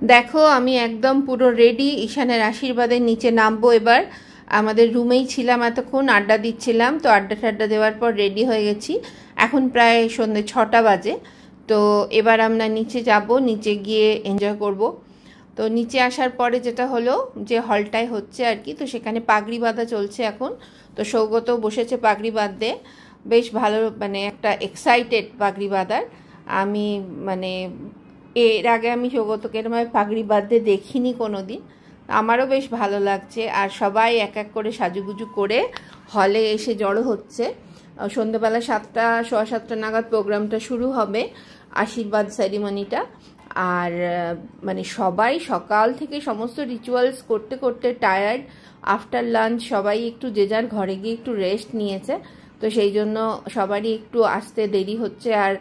দেখো আমি একদম পুরো রেডি, ঈশানের আশীর্বাদের নিচে নামবো এবার। আমাদের রুমেই ছিলাম এতক্ষণ, আড্ডা দিচ্ছিলাম, তো আড্ডা টাড্ডা দেওয়ার পর রেডি হয়ে গেছি। এখন প্রায় সন্ধ্যে 6টা বাজে। তো এবার আমরা নিচে যাব, নিচে গিয়ে এনজয় করব। তো নিচে আসার পরে যেটা হলো যে হলটায় হচ্ছে আর কি, তো সেখানে পাগড়ি বাঁধা চলছে এখন। তো সৌগত বসেছে পাগড়ি বাঁধতে, বেশ ভালো, মানে একটা এক্সাইটেড পাগড়ি বাঁধার। আমি মানে এর আগে আমি সৌগতকে এরকম পাগড়ি বাঁধতে দেখিনি কোনো দিন, আমারও বেশ ভালো লাগছে। আর সবাই এক এক করে সাজুগুজু করে হলে এসে জড়ো হচ্ছে। সন্ধ্যেবেলা 7টা, সোয়া 7টা নাগাদ প্রোগ্রামটা শুরু হবে, আশীর্বাদ সেরিমনিটা। আর মানে সবাই সকাল থেকে সমস্ত রিচুয়ালস করতে করতে টায়ার্ড। আফটার লাঞ্চ সবাই একটু যে যার ঘরে গিয়ে একটু রেস্ট নিয়েছে, তো সেই জন্য সবারই একটু আসতে দেরি হচ্ছে। আর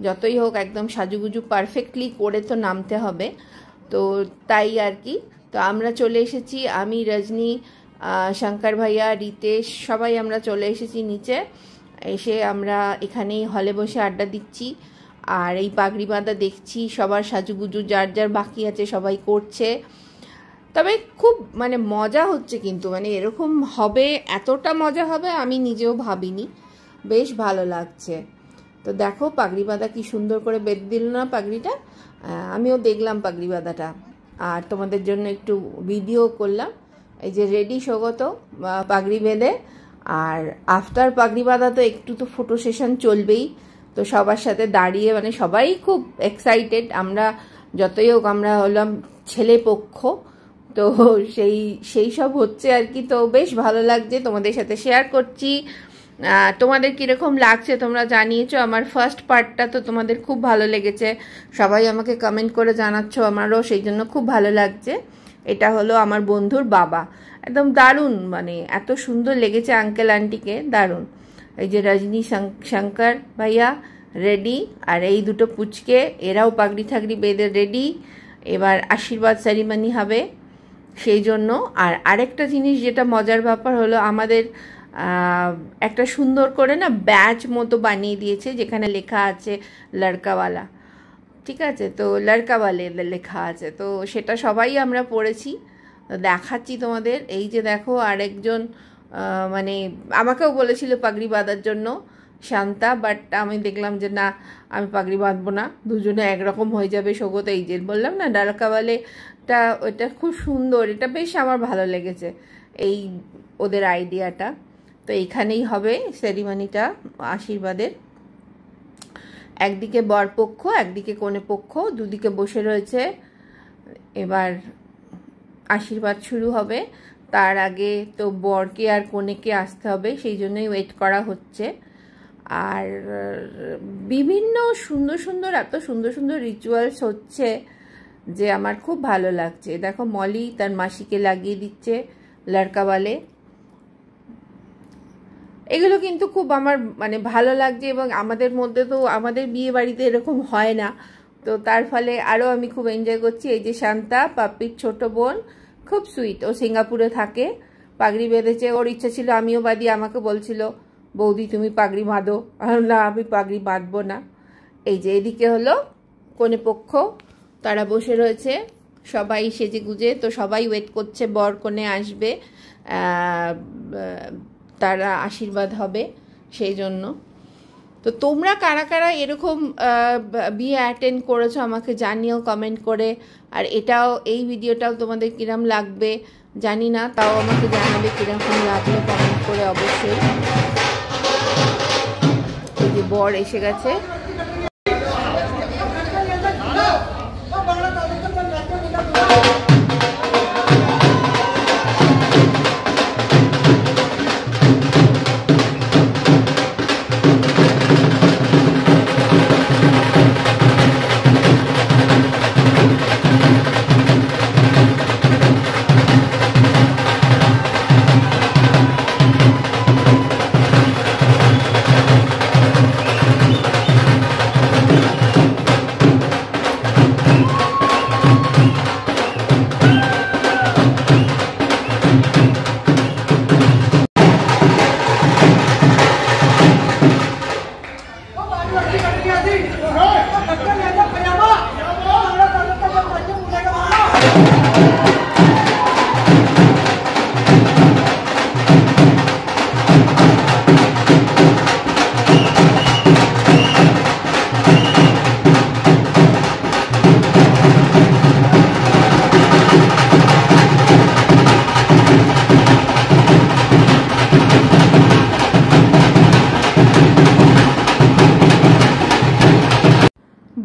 যতই হোক একদম সাজুগুজু পারফেক্টলি করে তো নামতে হবে, তো তাই আর কি। তো আমরা চলে এসেছি, আমি, রজনী, শঙ্কর ভাইয়া, রিতেশ, সবাই আমরা চলে এসেছি নিচে। এসে আমরা এখানেই হলে বসে আড্ডা দিচ্ছি আর এই পাগড়ি বাঁধা দেখছি। সবার সাজুগুজু যার যার বাকি আছে সবাই করছে। তবে খুব মানে মজা হচ্ছে, কিন্তু মানে এরকম হবে, এতটা মজা হবে আমি নিজেও ভাবিনি। বেশ ভালো লাগছে। তো দেখো পাগড়ি বাঁধা কি সুন্দর করে বেঁধে দিল না পাগড়িটা। আমিও দেখলাম পাগড়ি বাঁধাটা আর তোমাদের জন্য একটু ভিডিও করলাম। এই যে রেডি সৌগত পাগড়ি বেঁধে। আর আফটার পাগড়ি বাঁধা তো একটু তো ফটো সেশন চলবেই। তো সবার সাথে দাঁড়িয়ে মানে সবাই খুব এক্সাইটেড। আমরা যতই হোক আমরা হলাম ছেলে পক্ষ, তো সেই সব হচ্ছে আর কি। তো বেশ ভালো লাগছে, তোমাদের সাথে শেয়ার করছি। তোমাদের কীরকম লাগছে তোমরা জানিয়েছো। আমার ফার্স্ট পার্টটা তো তোমাদের খুব ভালো লেগেছে, সবাই আমাকে কমেন্ট করে জানাচ্ছ, আমারও সেই জন্য খুব ভালো লাগছে। এটা হলো আমার বন্ধুর বাবা, একদম দারুণ, মানে এত সুন্দর লেগেছে আঙ্কেল আন্টিকে, দারুণ। এই যে রজনী, শঙ্কর ভাইয়া রেডি, আর এই দুটো পুচকে এরাও পাগড়ি ঠাগড়ি বেঁধে রেডি। এবার আশীর্বাদ সেরিমনি হবে সেই জন্য। আর আরেকটা জিনিস যেটা মজার ব্যাপার হলো, আমাদের একটা সুন্দর করে না ব্যাচ মতো বানিয়ে দিয়েছে, যেখানে লেখা আছে লড়কাওয়ালা, ঠিক আছে, তো লড়কাওয়ালে লেখা আছে। তো সেটা সবাই আমরা পড়েছি, দেখাচ্ছি তোমাদের। এই যে দেখো আরেকজন মানে আমাকেও বলেছিল পাগড়ি বাঁধার জন্য, শান্তা, বাট আমি দেখলাম যে না, আমি পাগড়ি বাঁধবো না, দুজনে একরকম হয়ে যাবে। সৌগত এই যে বললাম না লড়কাওয়ালেটা, ওইটা খুব সুন্দর, এটা বেশ আমার ভালো লেগেছে এই ওদের আইডিয়াটা। তো এইখানেই হবে সেরিমনিটা আশীর্বাদের। একদিকে বরপক্ষ, একদিকে কনে পক্ষ, দুদিকে বসে রয়েছে। এবার আশীর্বাদ শুরু হবে, তার আগে তো বরকে আর কনেকে আসতে হবে, সেই জন্যই ওয়েট করা হচ্ছে। আর বিভিন্ন সুন্দর সুন্দর, এত সুন্দর সুন্দর রিচুয়ালস হচ্ছে যে আমার খুব ভালো লাগছে। দেখো মলি তার মাসিকে লাগিয়ে দিচ্ছে লড়কাওয়ালে। এগুলো কিন্তু খুব আমার মানে ভালো লাগছে, এবং আমাদের মধ্যে তো আমাদের বিয়ে বাড়িতে এরকম হয় না, তো তার ফলে আরও আমি খুব এনজয় করছি। এই যে শান্তা, পাপ্পির ছোট বোন, খুব সুইট, ও সিঙ্গাপুরে থাকে, পাগড়ি বেঁধেছে। ওর ইচ্ছা ছিল আমিও বাঁধি, আমাকে বলছিল বৌদি তুমি পাগড়ি বাঁধো, না আমি পাগড়ি বাঁধবো না। এই যে এদিকে হলো কনে পক্ষ, তারা বসে রয়েছে সবাই সেজে গুজে। তো সবাই ওয়েট করছে বর কনে আসবে, তারা আশীর্বাদ হবে সেই জন্য। তো তোমরা কারা কারা এরকম বিয়ে অ্যাটেন্ড করেছো আমাকে জানিও কমেন্ট করে। আর এটাও, এই ভিডিওটাও তোমাদের কিরম লাগবে জানি না, তাও আমাকে জানাবে কিরকম লাগবে কমেন্ট করে অবশ্যই। এই যে বর এসে গেছে।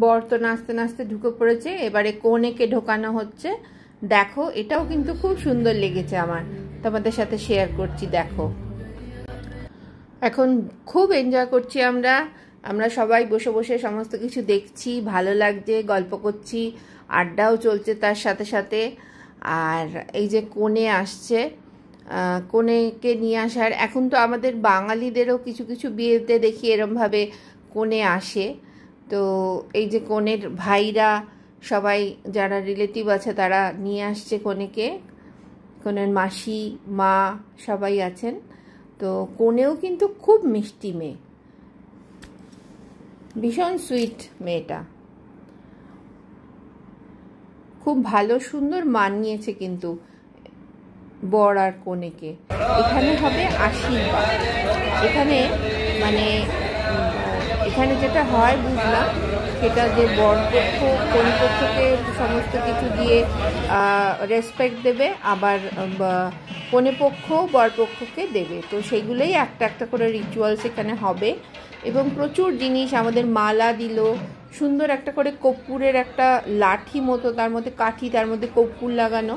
বর তো নাচতে নাচতে ঢুকে পড়েছে, এবারে কনেকে ঢোকানো হচ্ছে। দেখো, এটাও কিন্তু খুব সুন্দর লেগেছে আমার, তোমাদের সাথে শেয়ার করছি। দেখো, এখন খুব এনজয় করছি আমরা সবাই বসে বসে সমস্ত কিছু দেখছি, ভালো লাগছে, গল্প করছি, আড্ডাও চলছে তার সাথে সাথে। আর এই যে কনে আসছে, কনেকে নিয়ে আসার, এখন তো আমাদের বাঙালিদেরও কিছু কিছু বিয়েতে দেখি এরমভাবে কনে আসে। তো এই যে কনের ভাইরা সবাই যারা রিলেটিভ আছে তারা নিয়ে আসছে কনেকে, কনের মাসি মা সবাই আছেন। তো কনেও কিন্তু খুব মিষ্টি মেয়ে, ভীষণ সুইট মেয়েটা, খুব ভালো সুন্দর মানিয়েছে কিন্তু বর আর কনেকে। এখানে হবে আশীর্বাদ, এখানে মানে এখানে যেটা হয় বুঝলাম সেটা যে বরপক্ষ কনেপক্ষকে সমস্ত কিছু দিয়ে রেসপেক্ট দেবে, আবার কনেপক্ষ বরপক্ষকে দেবে। তো সেগুলোই একটা একটা করে রিচুয়ালস এখানে হবে। এবং প্রচুর জিনিস, আমাদের মালা দিল, সুন্দর একটা করে কর্পূরের একটা লাঠি মতো, তার মধ্যে কাঠি, তার মধ্যে কর্পূর লাগানো,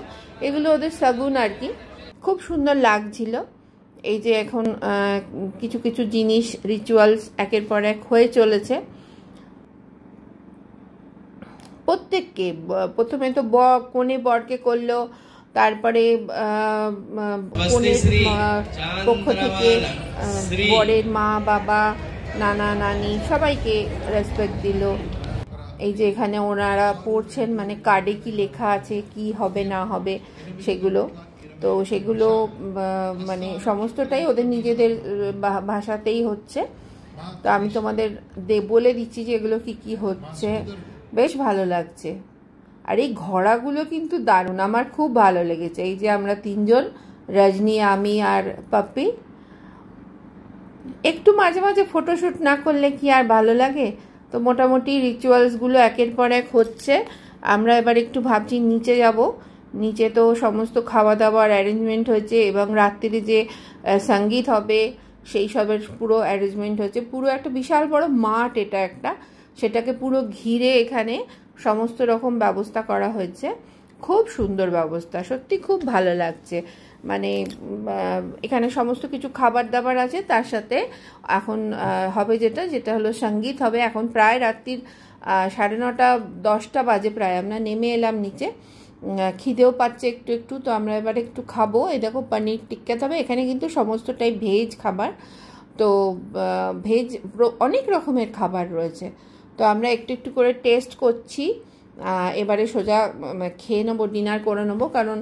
এগুলো ওদের সাগুন আর কি, খুব সুন্দর লাগছিল। এই যে এখন কিছু কিছু জিনিস রিচুয়ালস একের পর এক হয়ে চলেছে। প্রত্যেককে প্রথমে তো কনে বরকে করলো, তারপরে কনের পক্ষ থেকে বরের মা বাবা নানা নানি সবাইকে রেসপেক্ট দিল। এই যে এখানে ওনারা পড়ছেন, মানে কার্ডে কি লেখা আছে, কি হবে না হবে সেগুলো। তো সেগুলো মানে সমস্তটাই ওদের নিজেদের ভাষাতেই হচ্ছে। তো আমি তোমাদের বলে দিচ্ছি যে এগুলো কি কি হচ্ছে, বেশ ভালো লাগছে। আর এই ঘোড়াগুলো কিন্তু দারুণ, আমার খুব ভালো লেগেছে। এই যে আমরা তিনজন, রজনী, আমি আর পাপ্পি, একটু মাঝে মাঝে ফটোশ্যুট না করলে কি আর ভালো লাগে। তো মোটামুটি রিচুয়ালসগুলো একের পর এক হচ্ছে। আমরা এবার একটু ভাবছি নিচে যাব। নিচে তো সমস্ত খাওয়া দাওয়ার অ্যারেঞ্জমেন্ট হয়েছে, এবং রাত্রিরে যে সঙ্গীত হবে সেই সবের পুরো অ্যারেঞ্জমেন্ট হয়েছে। পুরো একটা বিশাল বড় মাঠ এটা একটা, সেটাকে পুরো ঘিরে এখানে সমস্ত রকম ব্যবস্থা করা হয়েছে। খুব সুন্দর ব্যবস্থা, সত্যি খুব ভালো লাগছে। মানে এখানে সমস্ত কিছু খাবার দাবার আছে, তার সাথে এখন হবে যেটা হলো সঙ্গীত হবে। এখন প্রায় রাত্রির 9:30 10টা বাজে প্রায়, আমরা নেমে এলাম নিচে, খিদেও পাচ্ছে একটু একটু। তো আমরা এবার একটু খাবো। এই দেখো পনির টিক্কা, তবে এখানে কিন্তু সমস্তটাই ভেজ খাবার। তো ভেজ অনেক রকমের খাবার রয়েছে, তো আমরা একটু একটু করে টেস্ট করছি। এবারে সোজা খেয়ে নেবো, ডিনার করে নেবো, কারণ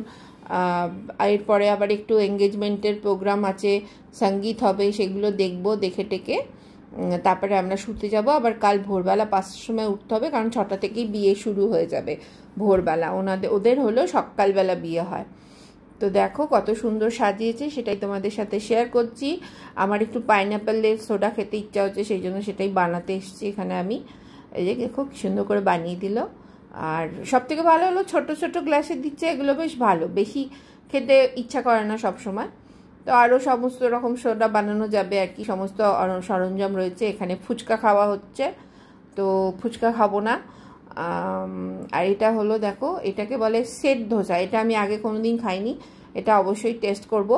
এরপরে আবার একটু এঙ্গেজমেন্টের প্রোগ্রাম আছে, সঙ্গীত হবে, সেগুলো দেখবো, দেখে টেকে তারপরে আমরা শুতে যাব। আবার কাল ভোরবেলা 5টার সময় উঠতে হবে, কারণ 6টা থেকেই বিয়ে শুরু হয়ে যাবে ভোরবেলা। ওদের হলো সকালবেলা বিয়ে হয়। তো দেখো কত সুন্দর সাজিয়েছে, সেটাই তোমাদের সাথে শেয়ার করছি। আমার একটু পাইনঅ্যাপেলের সোডা খেতে ইচ্ছা হচ্ছে, সেই জন্য সেটাই বানাতে এসেছি এখানে আমি। এই যে খুব সুন্দর করে বানিয়ে দিল। আর সব থেকে ভালো হলো ছোট ছোট গ্লাসে দিচ্ছে, এগুলো বেশ ভালো, বেশি খেতে ইচ্ছা করে না সব সময়। তো আরও সমস্ত রকম সোডা বানানো যাবে আর কি, সমস্ত সরঞ্জাম রয়েছে। এখানে ফুচকা খাওয়া হচ্ছে, তো ফুচকা খাবো না। আর এটা হলো, দেখো এটাকে বলে সেট ধোসা, এটা আমি আগে কোনোদিন খাইনি, এটা অবশ্যই টেস্ট করব।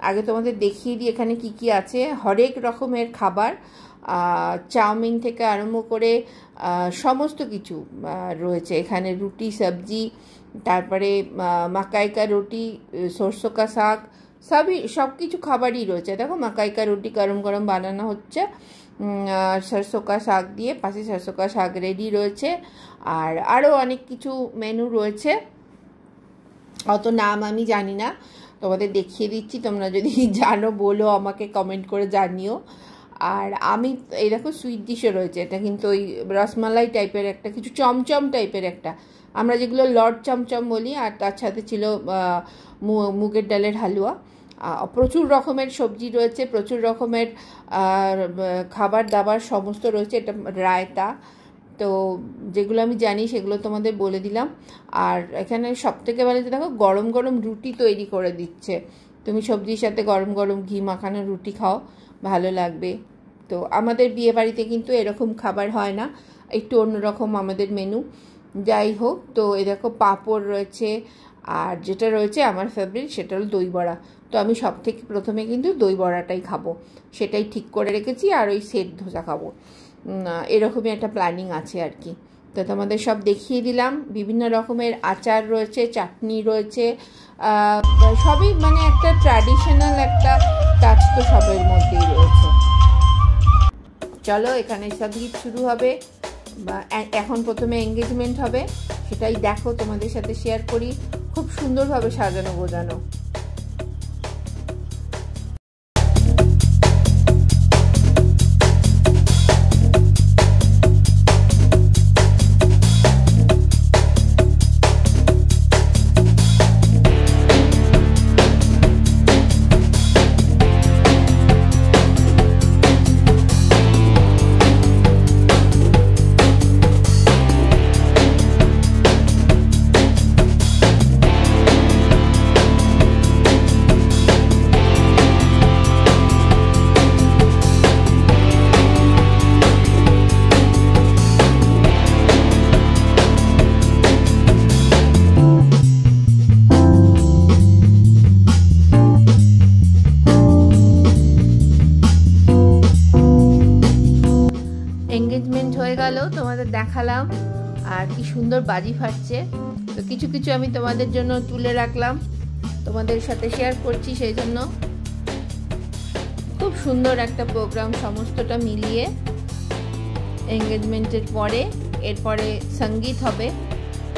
আগে তোমাদের দেখিয়ে দিই এখানে কি কি আছে। হরেক রকমের খাবার, চাউমিন থেকে আরম্ভ করে সমস্ত কিছু রয়েছে এখানে, রুটি সবজি, তারপরে মাকাই কা রুটি, সরষে কা শাক, সব কিছু খাবারই রয়েছে। দেখো মাকাই কা রুটি গরম গরম বানানো হচ্ছে, সরষে কা শাক দিয়ে, পাশে সরষে কা শাক রেডি রয়েছে। আর আরও অনেক কিছু মেনু রয়েছে, অত নাম আমি জানি না, তোমাদের দেখিয়ে দিচ্ছি, তোমরা যদি জানো বলো, আমাকে কমেন্ট করে জানিও। আর আমি এই দেখো সুইট ডিশও রয়েছে, এটা কিন্তু ওই রসমালাই টাইপের একটা কিছু, চমচম টাইপের একটা, আমরা যেগুলো লর্ড চমচম বলি। আর তার সাথে ছিল মুগের ডালের হালুয়া। প্রচুর রকমের সবজি রয়েছে, প্রচুর রকমের খাবার দাবার সমস্ত রয়েছে। এটা রায়তা, তো যেগুলো আমি জানি সেগুলো তোমাদের বলে দিলাম। আর এখানে সবথেকে ভালো যে দেখো গরম গরম রুটি তৈরি করে দিচ্ছে, তুমি সবজির সাথে গরম গরম ঘি মাখানো রুটি খাও, ভালো লাগবে। তো আমাদের বিয়ে বাড়িতে কিন্তু এরকম খাবার হয় না, একটু অন্যরকম আমাদের মেনু। যাই হোক, তো এই দেখো পাঁপড় রয়েছে, আর যেটা রয়েছে আমার ফেভারিট সেটা হলো দই বড়া। তো আমি সব থেকে প্রথমে কিন্তু দই বড়াটাই খাবো, সেটাই ঠিক করে রেখেছি, আর ওই সেট ধোসা খাবো, এরকমই একটা প্ল্যানিং আছে আর কি। তো তোমাদের সব দেখিয়ে দিলাম। বিভিন্ন রকমের আচার রয়েছে, চাটনি রয়েছে, সবই মানে একটা ট্র্যাডিশনাল একটা টাচ তো সবের মধ্যেই রয়েছে। চলো, এখানে সঙ্গীত শুরু হবে, বা এখন প্রথমে এঙ্গেজমেন্ট হবে, সেটাই দেখো, তোমাদের সাথে শেয়ার করি। খুব সুন্দরভাবে সাজানো গোজানো। এঙ্গেজমেন্ট হয়ে গেল, তোমাদের দেখালাম, আর কি সুন্দর বাজি ফাটছে। তো কিছু কিছু আমি তোমাদের জন্য তুলে রাখলাম, তোমাদের সাথে শেয়ার করছি। সেই জন্য খুব সুন্দর একটা প্রোগ্রাম সমস্তটা মিলিয়ে। এঙ্গেজমেন্টের পরে এরপরে সঙ্গীত হবে।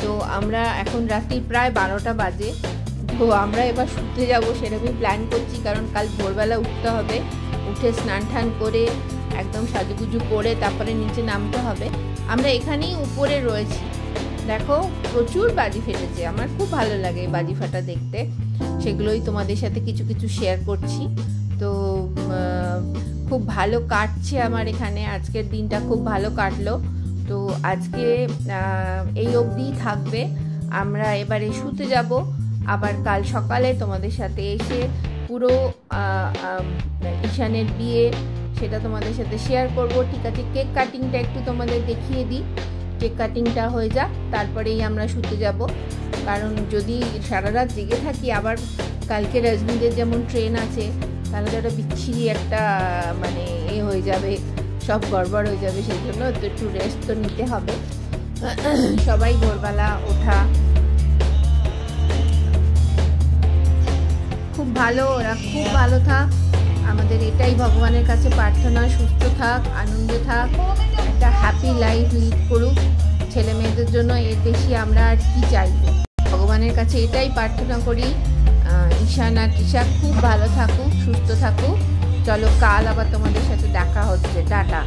তো আমরা এখন রাত্রি প্রায় 12টা বাজে, তো আমরা এবার শুতে যাব সেরকমই প্ল্যান করছি, কারণ কাল ভোরবেলা উঠতে হবে। উঠে স্নান টান করে একদম সাজুগুজু করে তারপরে নিচে নামতে হবে। আমরা এখানেই উপরে রয়েছি, দেখো প্রচুর বাজি ফেটেছে, আমার খুব ভালো লাগে বাজি ফাটা দেখতে। সেগুলোই তোমাদের সাথে কিছু কিছু শেয়ার করছি। তো খুব ভালো কাটছে আমার এখানে, আজকের দিনটা খুব ভালো কাটলো। তো আজকে এই অবধিই থাকবে, আমরা এবারে শুতে যাব। আবার কাল সকালে তোমাদের সাথে এসে পুরো ঈশানের বিয়ে সেটা তোমাদের সাথে শেয়ার করব। ঠিক আছে, কেক কাটিংটা একটু তোমাদের দেখিয়ে দিই। কেক কাটিংটা হয়ে যাক, তারপরেই আমরা শুতে যাব, কারণ যদি সারা রাত জেগে থাকি, আবার কালকে রজনীদের যেমন ট্রেন আছে, তাহলে তো একটা বিচ্ছিরি একটা মানে হয়ে যাবে, সব গড়বড় হয়ে যাবে। সেই জন্য তো একটু রেস্ট তো নিতে হবে। সবাই ভোরবেলা ওঠা, খুব ভালো, ওরা খুব ভালো থাক, আমাদের এটাই ভগবানের কাছে প্রার্থনা, সুস্থ থাক, আনন্দে থাক, একটা হ্যাপি লাইফ লিড করুক। ছেলে মেয়েদের জন্য এর বেশি আমরা আর কি চাইব, ভগবানের কাছে এটাই প্রার্থনা করি। ঈশান আর তৃষা খুব ভালো থাকুক, সুস্থ থাকুক। চলো, কাল আবার তোমাদের সাথে দেখা হচ্ছে, টাটা।